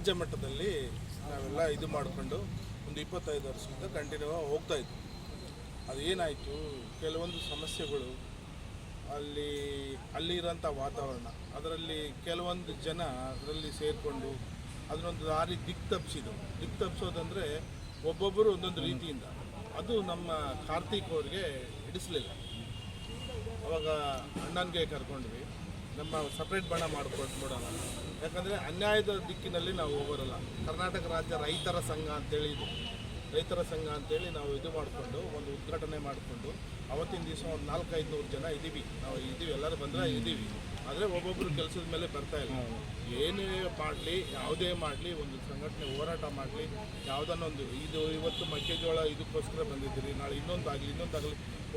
ರಾಜ್ಯ ಮಟ್ಟದಲ್ಲಿ ನಾವೆಲ್ಲ ಇದು ಮಾಡಿಕೊಂಡು ಒಂದು 25 ವರ್ಷದಿಂದ ಕಂಟಿನ್ಯೂ ಹೋಗ್ತಾ ಇದ್ವಿ. ಅದು ಏನಾಯಿತು, ಕೆಲವೊಂದು ಸಮಸ್ಯೆಗಳು ಅಲ್ಲಿರೋಂಥ ವಾತಾವರಣ, ಅದರಲ್ಲಿ ಕೆಲವೊಂದು ಜನ ಅದರಲ್ಲಿ ಸೇರಿಕೊಂಡು ಅದನ್ನೊಂದು ದಾರಿ ತಪ್ಪಿಸೋದಂದರೆ ಒಬ್ಬೊಬ್ಬರು ಒಂದೊಂದು ರೀತಿಯಿಂದ. ಅದು ನಮ್ಮ ಕಾರ್ತಿಕ್ ಅವ್ರಿಗೆ ಹಿಡಿಸ್ಲಿಲ್ಲ. ಅವಾಗ ಅಣ್ಣನಿಗೆ ಕರ್ಕೊಂಡ್ವಿ, ನಮ್ಮ ಸಪ್ರೇಟ್ ಬಣ ಮಾಡಿಕೊಟ್ಬಿಡೋಣ, ಯಾಕಂದರೆ ಅನ್ಯಾಯದ ದಿಕ್ಕಿನಲ್ಲಿ ನಾವು ಹೋಗೋರಲ್ಲ. ಕರ್ನಾಟಕ ರಾಜ್ಯ ರೈತರ ಸಂಘ ಅಂತೇಳಿ ನಾವು ಇದು ಮಾಡಿಕೊಂಡು ಒಂದು ಉದ್ಘಾಟನೆ ಮಾಡಿಕೊಂಡು ಅವತ್ತಿನ ದಿವಸ ಒಂದು 400-500 ಜನ ಇದ್ದೀವಿ. ಎಲ್ಲರೂ ಬಂದರೆ ಇದ್ದೀವಿ. ಆದರೆ ಒಬ್ಬೊಬ್ಬರು ಕೆಲಸದ ಮೇಲೆ ಬರ್ತಾಯಿಲ್ಲ. ಏನೇ ಮಾಡಲಿ, ಯಾವುದೇ ಮಾಡಲಿ, ಒಂದು ಸಂಘಟನೆ ಹೋರಾಟ ಮಾಡಲಿ, ಯಾವುದನ್ನೊಂದು ಇವತ್ತು ಮೆಕ್ಕೆಜೋಳ ಇದಕ್ಕೋಸ್ಕರ ಬಂದಿದ್ದೀರಿ, ನಾಳೆ ಇನ್ನೊಂದಾಗಲಿ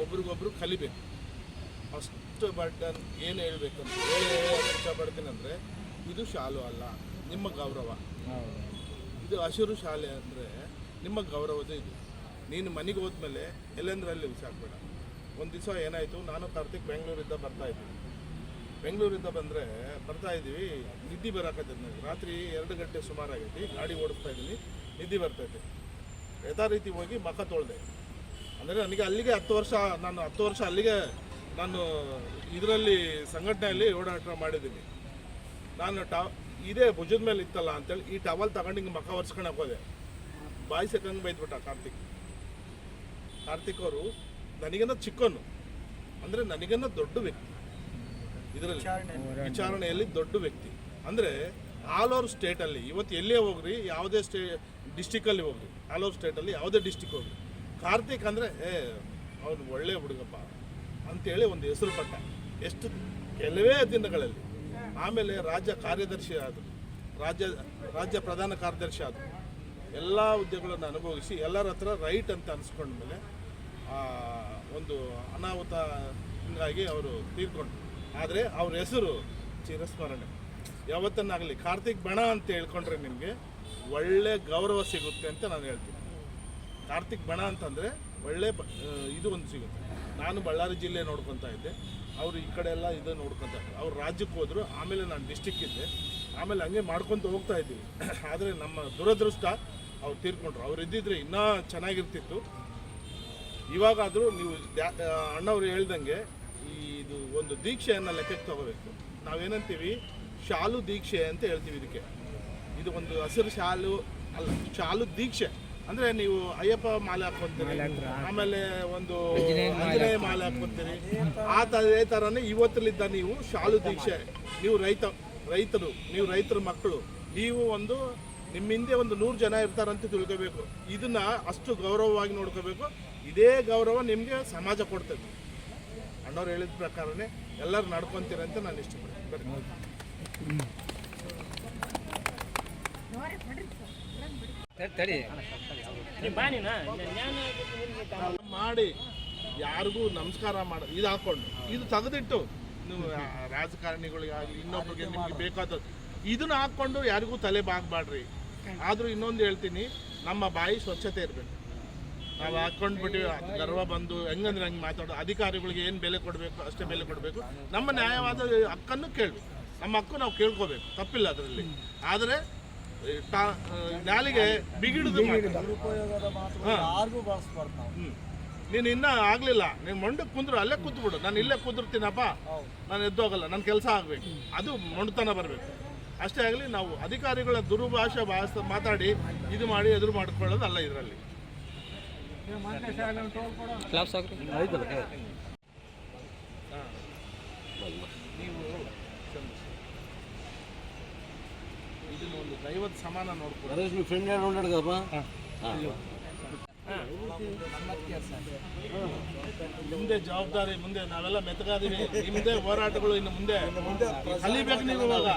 ಒಬ್ರಿಗೊಬ್ರು ಕಲಿಬೇಕು. ಫಸ್ಟ್ ಬಟನ್ ಏನು ಹೇಳ್ಬೇಕಂತ ಇಷ್ಟಪಡ್ತೀನಿ ಅಂದರೆ, ಇದು ಶಾಲು ಅಲ್ಲ, ನಿಮ್ಮ ಗೌರವ. ಇದು ಹಸಿರು ಶಾಲೆ ಅಂದರೆ ನಿಮ್ಮ ಗೌರವದ ಇದು. ನೀನು ಮನೆಗೆ ಹೋದ್ಮೇಲೆ ಎಲ್ಲೆಂದ್ರಲ್ಲಿ ಬಿಸಾಕ್ಬೇಡ. ಒಂದು ದಿವಸ ಏನಾಯಿತು, ನಾನು ಕಾರ್ತಿಕ್ ಬೆಂಗಳೂರಿಂದ ಬರ್ತಾಯಿದ್ದೀವಿ. ನಿದ್ದೆ ಬರೋಕತ್ತೈತೆ ನನಗೆ. ರಾತ್ರಿ 2 ಗಂಟೆ ಸುಮಾರಾಗೈತಿ. ಗಾಡಿ ಓಡಿಸ್ತಾ ಇದ್ದೀನಿ, ನಿದ್ದೆ ಬರ್ತೈತೆ. ಯಥಾ ರೀತಿ ಹೋಗಿ ಮಖ ತೊಳೆದೆ. ಅಂದರೆ ನನಗೆ ಅಲ್ಲಿಗೆ 10 ವರ್ಷ ಅಲ್ಲಿಗೆ ನಾನು ಇದರಲ್ಲಿ ಸಂಘಟನೆಯಲ್ಲಿ ಓಡಾಟ ಮಾಡಿದ್ದೀನಿ. ನಾನು ಇದೇ ಭುಜದ ಮೇಲೆ ಇತ್ತಲ್ಲ ಅಂತೇಳಿ ಈ ಟವಲ್ ತಗೊಂಡು ಹಿಂಗೆ ಮಖ ಒರೆಸ್ಕೊಳಕ್ಕೆ ಹೋದೆ. ಬಾಯಿ ಸೆಕಂಗೆ ಬೈದ್ಬಿಟ್ಟ ಕಾರ್ತಿಕ್ ಅವರು. ನನಗನ್ನ ಚಿಕ್ಕವನು, ಅಂದರೆ ನನಗನ್ನ ದೊಡ್ಡ ವ್ಯಕ್ತಿ, ಇದರಲ್ಲಿ ವಿಚಾರಣೆಯಲ್ಲಿ ದೊಡ್ಡ ವ್ಯಕ್ತಿ. ಅಂದರೆ ಆಲ್ ಓವರ್ ಸ್ಟೇಟಲ್ಲಿ ಇವತ್ತು ಎಲ್ಲೇ ಹೋಗ್ರಿ, ಯಾವುದೇ ಡಿಸ್ಟಿಕಲ್ಲಿ ಹೋಗ್ರಿ, ಆಲ್ ಓವರ್ ಸ್ಟೇಟಲ್ಲಿ ಯಾವುದೇ ಡಿಸ್ಟಿಕ್ ಹೋಗ್ರಿ, ಕಾರ್ತಿಕ್ ಅಂದರೆ ಅವನು ಒಳ್ಳೆ ಹುಡುಗಪ್ಪ ಅಂತೇಳಿ ಒಂದು ಹೆಸರು ಪಟ್ಟ. ಎಷ್ಟು ಕೆಲವೇ ದಿನಗಳಲ್ಲಿ ಆಮೇಲೆ ರಾಜ್ಯ ಕಾರ್ಯದರ್ಶಿ ಆದರು, ರಾಜ್ಯ ಪ್ರಧಾನ ಕಾರ್ಯದರ್ಶಿ ಆದರು. ಎಲ್ಲ ಹುದ್ದೆಗಳನ್ನು ಅನುಭವಿಸಿ ಎಲ್ಲರ ಹತ್ರ ರೈಟ್ ಅಂತ ಅನಿಸ್ಕೊಂಡ್ಮೇಲೆ ಒಂದು ಅನಾಹುತ ಹಿಂಗಾಗಿ ಅವರು ತೀರ್ಕೊಂಡ್ರು. ಆದರೆ ಅವ್ರ ಹೆಸರು ಚಿರಸ್ಮರಣೆ ಯಾವತ್ತನ್ನಾಗಲಿ. ಕಾರ್ತಿಕ್ ಬಣ ಅಂತ ಹೇಳ್ಕೊಂಡ್ರೆ ನಿಮಗೆ ಒಳ್ಳೆ ಗೌರವ ಸಿಗುತ್ತೆ ಅಂತ ನಾನು ಹೇಳ್ತೀನಿ. ಕಾರ್ತಿಕ್ ಬಣ ಅಂತಂದರೆ ಒಳ್ಳೆ ಇದು ಒಂದು ಸಿಗುತ್ತೆ. ನಾನು ಬಳ್ಳಾರಿ ಜಿಲ್ಲೆ ನೋಡ್ಕೊತಾ ಇದ್ದೆ, ಅವರು ಈ ಕಡೆ ಎಲ್ಲ ಇದು ನೋಡ್ಕೊತಾ ಇದ್ದೆ. ಅವ್ರು ರಾಜ್ಯಕ್ಕೆ ಹೋದರು, ಆಮೇಲೆ ನಾನು ಡಿಸ್ಟಿಕ್ ಇದ್ದೆ, ಆಮೇಲೆ ಹಂಗೆ ಮಾಡ್ಕೊತ ಹೋಗ್ತಾ ಇದ್ದೀವಿ. ಆದರೆ ನಮ್ಮ ದುರದೃಷ್ಟ ಅವ್ರು ತೀರ್ಕೊಂಡ್ರು. ಅವ್ರು ಇದ್ದಿದ್ರೆ ಇನ್ನೂ ಚೆನ್ನಾಗಿರ್ತಿತ್ತು. ಇವಾಗಾದರೂ ನೀವು ಅಣ್ಣವ್ರು ಹೇಳ್ದಂಗೆ ಇದು ಒಂದು ದೀಕ್ಷೆಯನ್ನು ಲೆಕ್ಕಕ್ಕೆ ತಗೋಬೇಕು. ನಾವೇನಂತೀವಿ, ಶಾಲು ದೀಕ್ಷೆ ಅಂತ ಹೇಳ್ತೀವಿ ಇದಕ್ಕೆ. ಇದು ಒಂದು ಹಸಿರು ಶಾಲು ಅಲ್ಲ, ಶಾಲು ದೀಕ್ಷೆ ಅಂದರೆ ನೀವು ಅಯ್ಯಪ್ಪ ಮಾಲೆ ಹಾಕ್ಕೊಂತೀರಿ, ಆಮೇಲೆ ಒಂದು ಆಂಜನೇಯ ಮಾಲೆ ಹಾಕ್ಕೊಂತೀರಿ. ಅದೇ ಥರನೇ ಇವತ್ತಲಿದ್ದ ನೀವು ಶಾಲು ದೀಕ್ಷೆ. ನೀವು ರೈತರ ಮಕ್ಕಳು, ನೀವು ಒಂದು ನಿಮ್ಮ ಹಿಂದೆ ಒಂದು 100 ಜನ ಇರ್ತಾರಂತ ತಿಳ್ಕೋಬೇಕು. ಇದನ್ನ ಅಷ್ಟು ಗೌರವವಾಗಿ ನೋಡ್ಕೋಬೇಕು. ಇದೇ ಗೌರವ ನಿಮಗೆ ಸಮಾಜ ಕೊಡ್ತದೆ. ಅಣ್ಣವ್ರು ಹೇಳಿದ ಪ್ರಕಾರನೇ ಎಲ್ಲರೂ ನಡ್ಕೊತೀರಂತ ನಾನು ಇಷ್ಟಪಡ್ತೀನಿ. ಮಾಡಿ ಯಾರಿಗೂ ನಮಸ್ಕಾರ ಇದು ಹಾಕೊಂಡು ಇದು ತೆಗೆದಿಟ್ಟು ನೀವು ರಾಜಕಾರಣಿಗಳಿಗಾಗಲಿ ಇನ್ನೊಬ್ಬರಿಗೆ ನಿಮ್ಗೆ ಬೇಕಾದದ್ದು ಇದನ್ನ ಹಾಕ್ಕೊಂಡು ಯಾರಿಗೂ ತಲೆ ಬಾಗಬೇಡ್ರಿ. ಆದರೂ ಇನ್ನೊಂದು ಹೇಳ್ತೀನಿ, ನಮ್ಮ ಬಾಯಿ ಸ್ವಚ್ಛತೆ ಇರಬೇಕು. ನಾವು ಹಾಕ್ಕೊಂಡ್ಬಿಟ್ಟು ಗರ್ವ ಬಂದು ಹೆಂಗಂದ್ರೆ ಹಂಗೆ ಮಾತಾಡೋ ಅಧಿಕಾರಿಗಳಿಗೆ ಏನು ಬೆಲೆ ಕೊಡಬೇಕು ಅಷ್ಟೇ ಬೆಲೆ ಕೊಡಬೇಕು. ನಮ್ಮ ನ್ಯಾಯವಾದ ಹಕ್ಕನ್ನು ಕೇಳಬೇಕು. ನಮ್ಮ ಹಕ್ಕು ನಾವು ಕೇಳ್ಕೋಬೇಕು, ತಪ್ಪಿಲ್ಲ ಅದರಲ್ಲಿ. ಆದರೆ ನಾಲಿಗೆ ಬಿಗಿಡಿದು ನೀನು ಇನ್ನೂ ಆಗಲಿಲ್ಲ, ನೀನು ಮಂಡಕ್ಕೆ ಕುಂದ್ರು ಅಲ್ಲೇ ಕೂತ್ಬಿಡು. ನಾನು ಇಲ್ಲೇ ಕೂತಿರ್ತೀನಪ್ಪ, ನಾನು ಎದ್ದೋಗಲ್ಲ, ನನ್ನ ಕೆಲಸ ಆಗಬೇಕು. ಅದು ಮೊಂಡತನ ಬರಬೇಕು. ಅಷ್ಟೇ ಆಗಲಿ. ನಾವು ಅಧಿಕಾರಿಗಳ ದುರ್ಭಾಷೆ ಮಾತಾಡಿ ಇದು ಮಾಡಿ ಎದುರು ಮಾಡ್ಕೊಳ್ಳೋದಲ್ಲ ಇದರಲ್ಲಿ. ನೀವು ಇದನ್ನು ಒಂದು ದೈವದ ಸಮಾನ ನೋಡ್ಕೊಳ್ಳಿ. ನಿಮ್ಮದೇ ಜವಾಬ್ದಾರಿ. ಮುಂದೆ ನಾವೆಲ್ಲ ಮೆತ್ತಗಾದೀವಿ. ನಿಮ್ಮದೇ ಹೋರಾಟಗಳು ಇನ್ನು ಮುಂದೆ ಕಲಿಬೇಕು ನೀವು. ಇವಾಗ